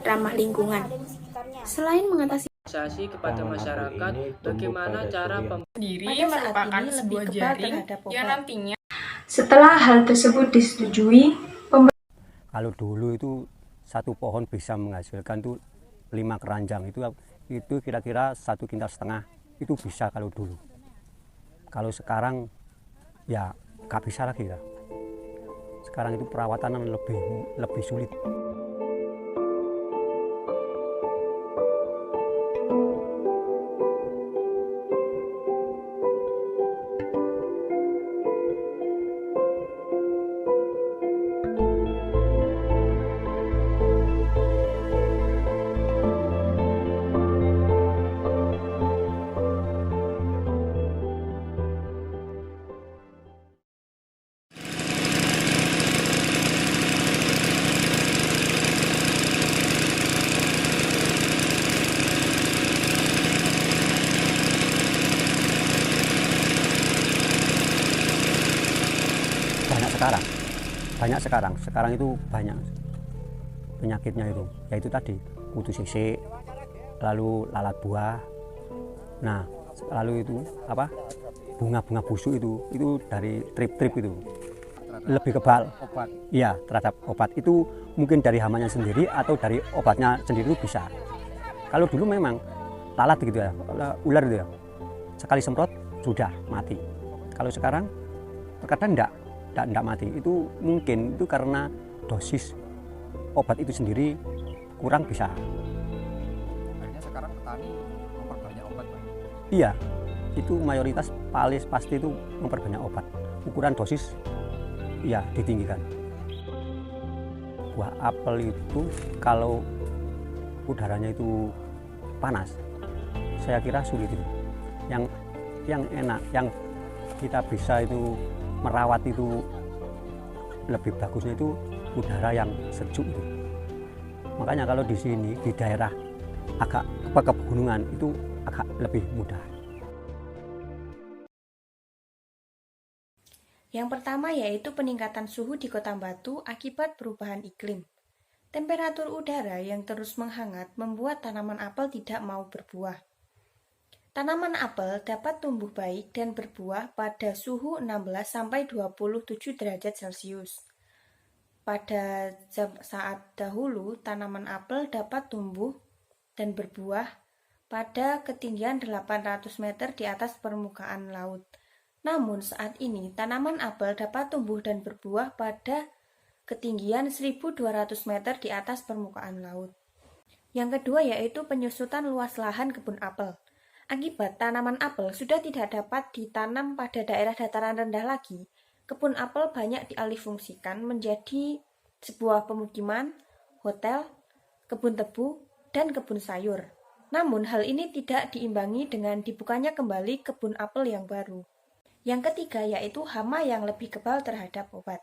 ramah lingkungan. Selain mengatasi kepada masyarakat, bagaimana cara sendiri merupakan sebuah jaring yang nantinya setelah hal tersebut disetujui, kalau dulu itu satu pohon bisa menghasilkan tuh 5 keranjang, itu kira-kira 1,5 kintal itu bisa kalau dulu. Kalau sekarang ya nggak bisa lagi lah. Sekarang itu perawatan lebih sulit. Sekarang itu banyak penyakitnya itu, yaitu tadi kutu sisik, lalu lalat buah. Nah, lalu itu apa? Bunga-bunga busuk itu dari trip-trip itu lebih kebal. Obat. Iya, terhadap obat itu mungkin dari hamanya sendiri atau dari obatnya sendiri itu bisa. Kalau dulu memang lalat gitu ya, ular gitu ya, sekali semprot sudah mati. Kalau sekarang terkadang enggak mati. Itu mungkin itu karena dosis obat itu sendiri kurang bisa. Akhirnya sekarang petani memperbanyak obat, Pak. Iya, itu mayoritas pasti itu memperbanyak obat. Ukuran dosis ya ditinggikan. Buah apel itu kalau udaranya itu panas, saya kira sulit itu. Yang enak, yang kita bisa itu merawat itu lebih bagusnya itu udara yang sejuk itu. Makanya kalau di sini di daerah agak pegunungan itu agak lebih mudah. Yang pertama yaitu peningkatan suhu di Kota Batu akibat perubahan iklim. Temperatur udara yang terus menghangat membuat tanaman apel tidak mau berbuah. Tanaman apel dapat tumbuh baik dan berbuah pada suhu 16-27 derajat Celcius. Pada saat dahulu, tanaman apel dapat tumbuh dan berbuah pada ketinggian 800 meter di atas permukaan laut. Namun saat ini, tanaman apel dapat tumbuh dan berbuah pada ketinggian 1.200 meter di atas permukaan laut. Yang kedua yaitu penyusutan luas lahan kebun apel. Akibat tanaman apel sudah tidak dapat ditanam pada daerah dataran rendah lagi, kebun apel banyak dialihfungsikan menjadi sebuah pemukiman, hotel, kebun tebu, dan kebun sayur. Namun hal ini tidak diimbangi dengan dibukanya kembali kebun apel yang baru. Yang ketiga yaitu hama yang lebih kebal terhadap obat.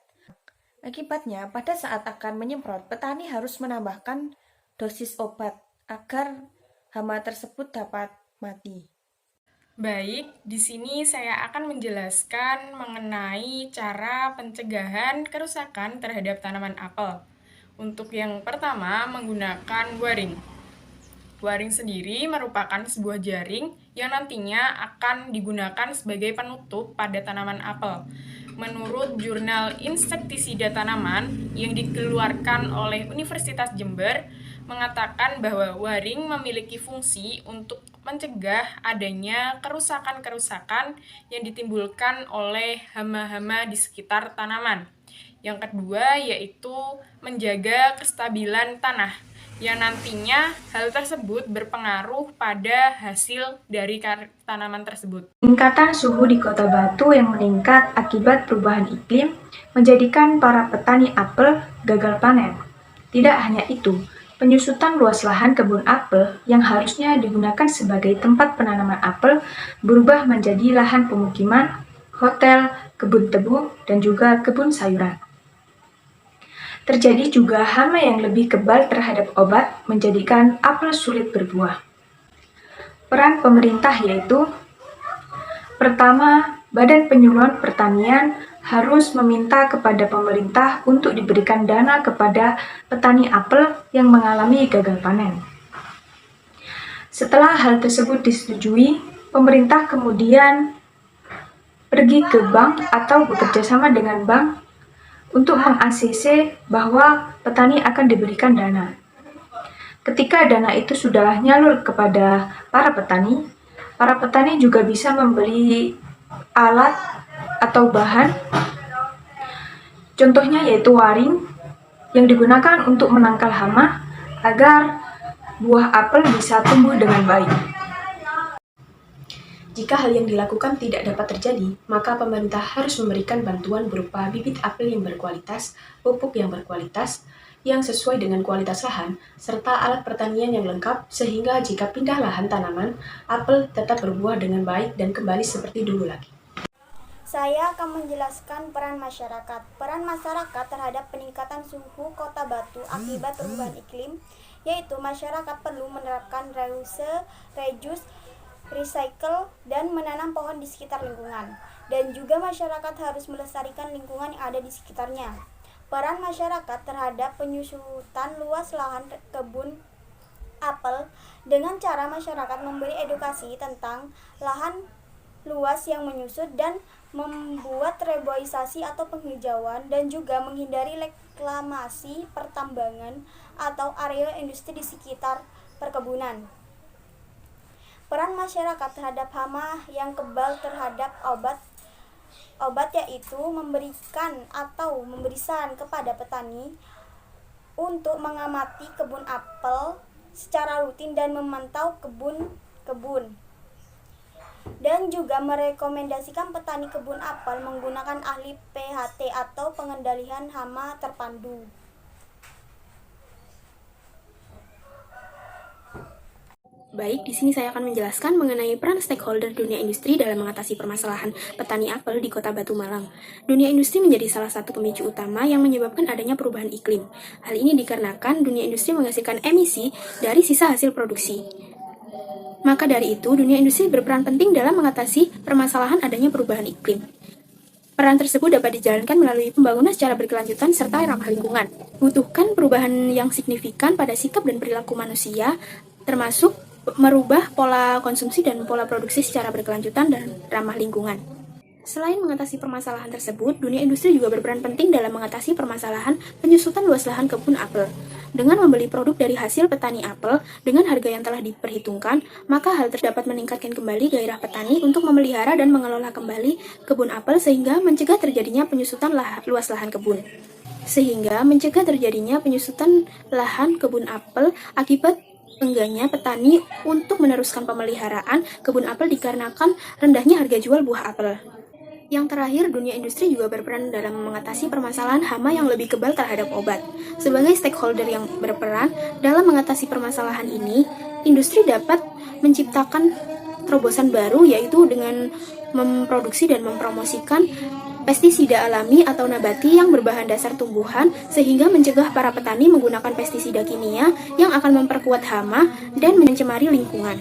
Akibatnya pada saat akan menyemprot, petani harus menambahkan dosis obat agar hama tersebut dapat mati. baik, di sini saya akan menjelaskan mengenai cara pencegahan kerusakan terhadap tanaman apel. Untuk yang pertama, menggunakan waring. Waring sendiri merupakan sebuah jaring yang nantinya akan digunakan sebagai penutup pada tanaman apel. Menurut jurnal insektisida tanaman yang dikeluarkan oleh Universitas Jember, mengatakan bahwa waring memiliki fungsi untuk mencegah adanya kerusakan-kerusakan yang ditimbulkan oleh hama-hama di sekitar tanaman. Yang kedua yaitu menjaga kestabilan tanah, yang nantinya hal tersebut berpengaruh pada hasil dari tanaman tersebut. Peningkatan suhu di Kota Batu yang meningkat akibat perubahan iklim menjadikan para petani apel gagal panen. Tidak hanya itu, penyusutan luas lahan kebun apel yang harusnya digunakan sebagai tempat penanaman apel berubah menjadi lahan pemukiman, hotel, kebun tebu, dan juga kebun sayuran. Terjadi juga hama yang lebih kebal terhadap obat menjadikan apel sulit berbuah. Peran pemerintah yaitu: pertama, Badan Penyuluhan Pertanian harus meminta kepada pemerintah untuk diberikan dana kepada petani apel yang mengalami gagal panen. Setelah hal tersebut disetujui, pemerintah kemudian pergi ke bank atau bekerja sama dengan bank untuk meng-ACC bahwa petani akan diberikan dana. Ketika dana itu sudah nyalur kepada para petani juga bisa membeli alat atau bahan, contohnya yaitu waring yang digunakan untuk menangkal hama agar buah apel bisa tumbuh dengan baik. Jika hal yang dilakukan tidak dapat terjadi, maka pemerintah harus memberikan bantuan berupa bibit apel yang berkualitas, pupuk yang berkualitas, yang sesuai dengan kualitas lahan, serta alat pertanian yang lengkap sehingga jika pindah lahan tanaman, apel tetap berbuah dengan baik dan kembali seperti dulu lagi. Saya akan menjelaskan peran masyarakat. Peran masyarakat terhadap peningkatan suhu Kota Batu akibat perubahan iklim, yaitu masyarakat perlu menerapkan reuse, recycle, dan menanam pohon di sekitar lingkungan. Dan juga masyarakat harus melestarikan lingkungan yang ada di sekitarnya. Peran masyarakat terhadap penyusutan luas lahan kebun apel dengan cara masyarakat memberi edukasi tentang lahan luas yang menyusut dan membuat reboisasi atau penghijauan dan juga menghindari reklamasi pertambangan atau area industri di sekitar perkebunan. Peran masyarakat terhadap hama yang kebal terhadap obat yaitu memberikan atau memberi saran kepada petani untuk mengamati kebun apel secara rutin dan memantau kebun. Dan juga merekomendasikan petani kebun apel menggunakan ahli PHT atau pengendalian hama terpadu. Baik, di sini saya akan menjelaskan mengenai peran stakeholder dunia industri dalam mengatasi permasalahan petani apel di Kota Batu Malang. Dunia industri menjadi salah satu pemicu utama yang menyebabkan adanya perubahan iklim. Hal ini dikarenakan dunia industri menghasilkan emisi dari sisa hasil produksi. Maka dari itu, dunia industri berperan penting dalam mengatasi permasalahan adanya perubahan iklim. Peran tersebut dapat dijalankan melalui pembangunan secara berkelanjutan serta ramah lingkungan. Butuhkan perubahan yang signifikan pada sikap dan perilaku manusia, termasuk merubah pola konsumsi dan pola produksi secara berkelanjutan dan ramah lingkungan. Selain mengatasi permasalahan tersebut, dunia industri juga berperan penting dalam mengatasi permasalahan penyusutan luas lahan kebun apel. Dengan membeli produk dari hasil petani apel dengan harga yang telah diperhitungkan, maka hal tersebut dapat meningkatkan kembali gairah petani untuk memelihara dan mengelola kembali kebun apel sehingga mencegah terjadinya penyusutan luas lahan kebun. Lahan kebun apel akibat enggaknya petani untuk meneruskan pemeliharaan kebun apel dikarenakan rendahnya harga jual buah apel. Yang terakhir, dunia industri juga berperan dalam mengatasi permasalahan hama yang lebih kebal terhadap obat. Sebagai stakeholder yang berperan dalam mengatasi permasalahan ini, industri dapat menciptakan terobosan baru yaitu dengan memproduksi dan mempromosikan pestisida alami atau nabati yang berbahan dasar tumbuhan sehingga mencegah para petani menggunakan pestisida kimia yang akan memperkuat hama dan mencemari lingkungan.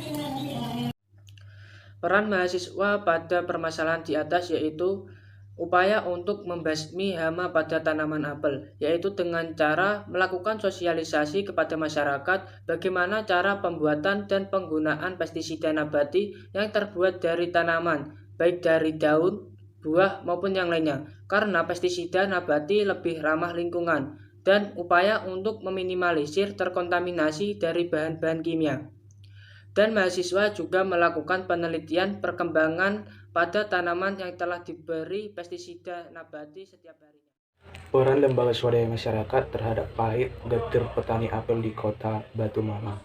Peran mahasiswa pada permasalahan di atas yaitu upaya untuk membasmi hama pada tanaman apel, yaitu dengan cara melakukan sosialisasi kepada masyarakat bagaimana cara pembuatan dan penggunaan pestisida nabati yang terbuat dari tanaman, baik dari daun, buah maupun yang lainnya, karena pestisida nabati lebih ramah lingkungan, dan upaya untuk meminimalisir terkontaminasi dari bahan-bahan kimia. Dan mahasiswa juga melakukan penelitian perkembangan pada tanaman yang telah diberi pestisida nabati setiap harinya. Peran lembaga swadaya masyarakat terhadap pahit getir petani apel di Kota Batu Malang.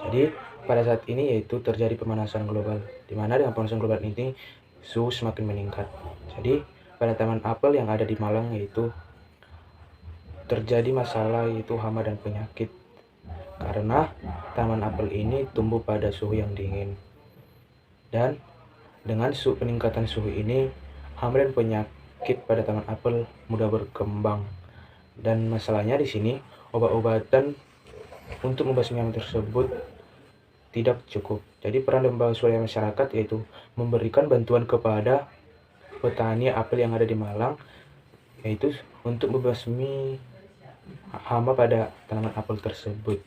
Jadi pada saat ini yaitu terjadi pemanasan global, di mana dengan pemanasan global ini suhu semakin meningkat. Jadi pada taman apel yang ada di Malang yaitu terjadi masalah yaitu hama dan penyakit karena taman apel ini tumbuh pada suhu yang dingin. Dan dengan peningkatan suhu ini, hama dan penyakit pada taman apel mudah berkembang. Dan masalahnya di sini obat-obatan untuk membasmi hama tersebut tidak cukup. Jadi peran lembaga swadaya masyarakat yaitu memberikan bantuan kepada petani apel yang ada di Malang, yaitu untuk membasmi hama pada tanaman apel tersebut.